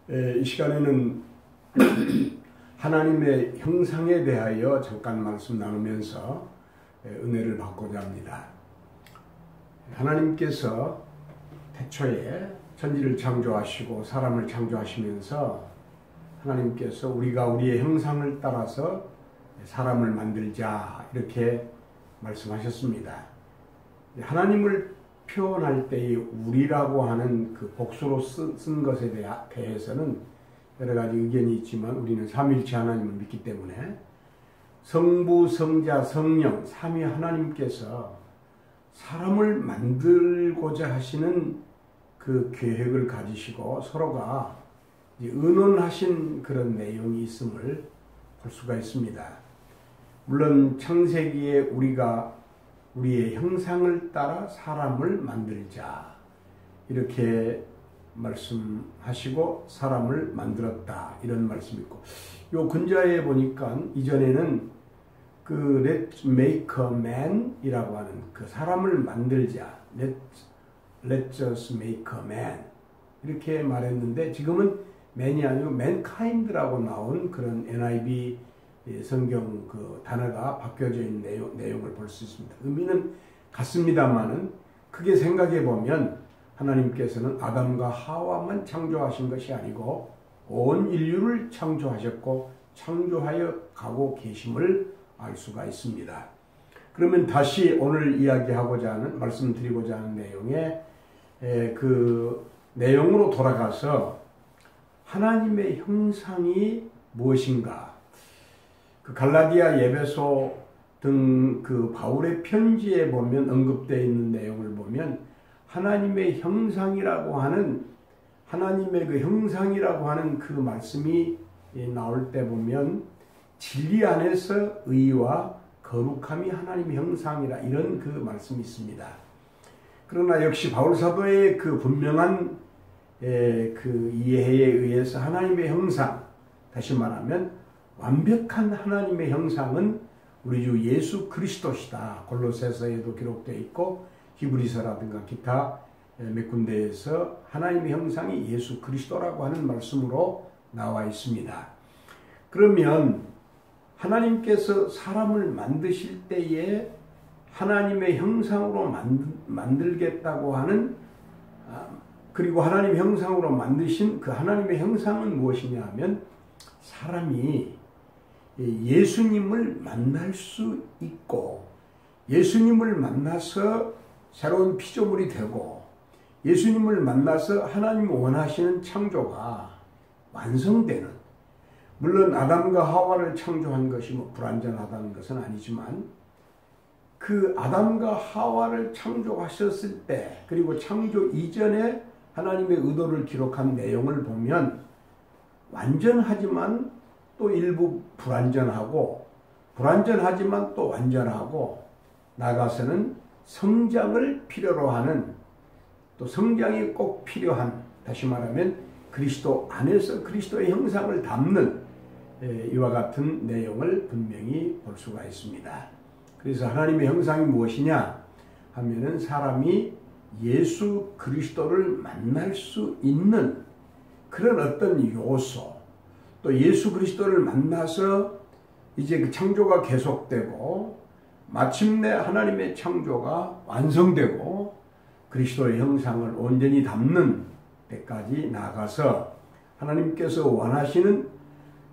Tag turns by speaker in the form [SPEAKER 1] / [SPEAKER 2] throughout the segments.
[SPEAKER 1] 이 시간에는 하나님의 형상에 대하여 잠깐 말씀 나누면서 은혜를 받고자 합니다. 하나님께서 태초에 천지를 창조하시고 사람을 창조하시면서 하나님께서 우리가 우리의 형상을 따라서 사람을 만들자 이렇게 말씀하셨습니다. 하나님을 표현할 때의 우리라고 하는 그 복수로 쓴 것에 대해서는 여러 가지 의견이 있지만 우리는 삼위일체 하나님을 믿기 때문에 성부, 성자, 성령, 삼위 하나님께서 사람을 만들고자 하시는 그 계획을 가지시고 서로가 의논하신 그런 내용이 있음을 볼 수가 있습니다. 물론 창세기에 우리가 우리의 형상을 따라 사람을 만들자 이렇게 말씀하시고 사람을 만들었다 이런 말씀이 있고, 요 근자에 보니까 이전에는 그 Let's make a man 이라고 하는 그 사람을 만들자, Let's just make a man 이렇게 말했는데 지금은 man이 아니고 mankind라고 나온 그런 NIV 성경 그 단어가 바뀌어져 있는 내용을 볼 수 있습니다. 의미는 같습니다만은 크게 생각해 보면 하나님께서는 아담과 하와만 창조하신 것이 아니고 온 인류를 창조하셨고 창조하여 가고 계심을 알 수가 있습니다. 그러면 다시 오늘 이야기하고자 하는 말씀드리고자 하는 내용의 그 내용으로 돌아가서 하나님의 형상이 무엇인가, 그 갈라디아, 에베소 등 그 바울의 편지에 보면 언급되어 있는 내용을 보면 하나님의 형상이라고 하는 하나님의 그 형상이라고 하는 그 말씀이 나올 때 보면 진리 안에서 의와 거룩함이 하나님의 형상이라 이런 그 말씀이 있습니다. 그러나 역시 바울 사도의 그 분명한 그 이해에 의해서 하나님의 형상, 다시 말하면 완벽한 하나님의 형상은 우리 주 예수 그리스도시다. 골로새서에도 기록되어 있고 히브리서라든가 기타 몇 군데에서 하나님의 형상이 예수 그리스도라고 하는 말씀으로 나와 있습니다. 그러면 하나님께서 사람을 만드실 때에 하나님의 형상으로 만들겠다고 하는 그리고 하나님의 형상으로 만드신 그 하나님의 형상은 무엇이냐 하면 사람이 예수님을 만날 수 있고 예수님을 만나서 새로운 피조물이 되고 예수님을 만나서 하나님 원하시는 창조가 완성되는, 물론 아담과 하와를 창조한 것이 불완전하다는 것은 아니지만 그 아담과 하와를 창조하셨을 때 그리고 창조 이전에 하나님의 의도를 기록한 내용을 보면 완전하지만 또 일부 불완전하고 불완전하지만 또 완전하고 나아가서는 성장을 필요로 하는, 또 성장이 꼭 필요한, 다시 말하면 그리스도 안에서 그리스도의 형상을 담는 이와 같은 내용을 분명히 볼 수가 있습니다. 그래서 하나님의 형상이 무엇이냐 하면은 사람이 예수 그리스도를 만날 수 있는 그런 어떤 요소, 또 예수 그리스도를 만나서 이제 그 창조가 계속되고 마침내 하나님의 창조가 완성되고 그리스도의 형상을 온전히 담는 데까지 나아가서 하나님께서 원하시는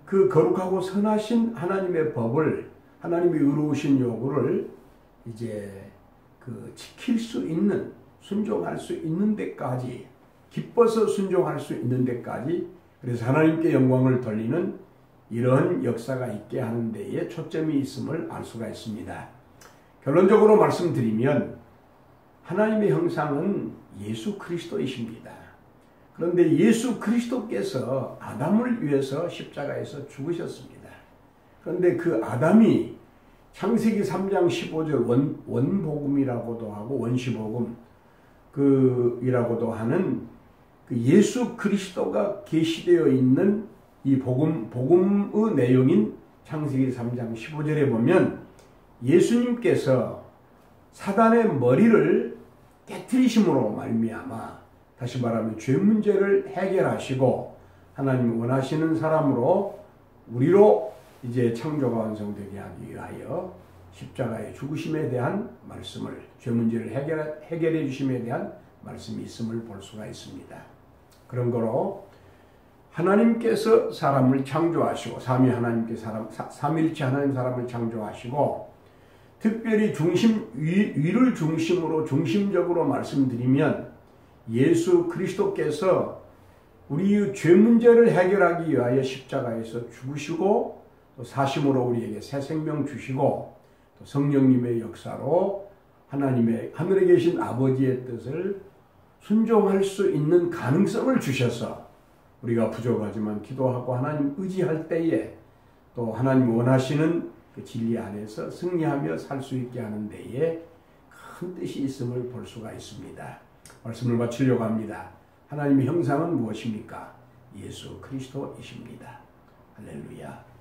[SPEAKER 1] 그 거룩하고 선하신 하나님의 법을, 하나님의 의로우신 요구를 이제 그 지킬 수 있는, 순종할 수 있는 데까지, 기뻐서 순종할 수 있는 데까지, 그래서 하나님께 영광을 돌리는 이런 역사가 있게 하는 데에 초점이 있음을 알 수가 있습니다. 결론적으로 말씀드리면 하나님의 형상은 예수 그리스도이십니다. 그런데 예수 그리스도께서 아담을 위해서 십자가에서 죽으셨습니다. 그런데 그 아담이 창세기 3장 15절 원복음이라고도 하고 원시복음 이라고도 하는 그 예수 그리스도가 계시되어 있는 이 복음의 내용인 창세기 3장 15절에 보면 예수님께서 사단의 머리를 깨트리심으로 말미암아 다시 말하면 죄 문제를 해결하시고 하나님 원하시는 사람으로 우리로 이제 창조가 완성되게 하기 위하여 십자가의 죽으심에 대한 말씀을, 죄 문제를 해결해 주심에 대한 말씀이 있음을 볼 수가 있습니다. 그런 거로 하나님께서 사람을 창조하시고, 삼위일체 하나님 사람을 창조하시고, 특별히 위를 중심으로 중심적으로 말씀드리면 예수 그리스도께서 우리의 죄 문제를 해결하기 위하여 십자가에서 죽으시고, 또 사심으로 우리에게 새 생명 주시고, 또 성령님의 역사로 하나님의 하늘에 계신 아버지의 뜻을 순종할 수 있는 가능성을 주셔서 우리가 부족하지만 기도하고 하나님 의지할 때에 또 하나님 원하시는 그 진리 안에서 승리하며 살 수 있게 하는 데에 큰 뜻이 있음을 볼 수가 있습니다. 말씀을 마치려고 합니다. 하나님의 형상은 무엇입니까? 예수 그리스도이십니다. 할렐루야.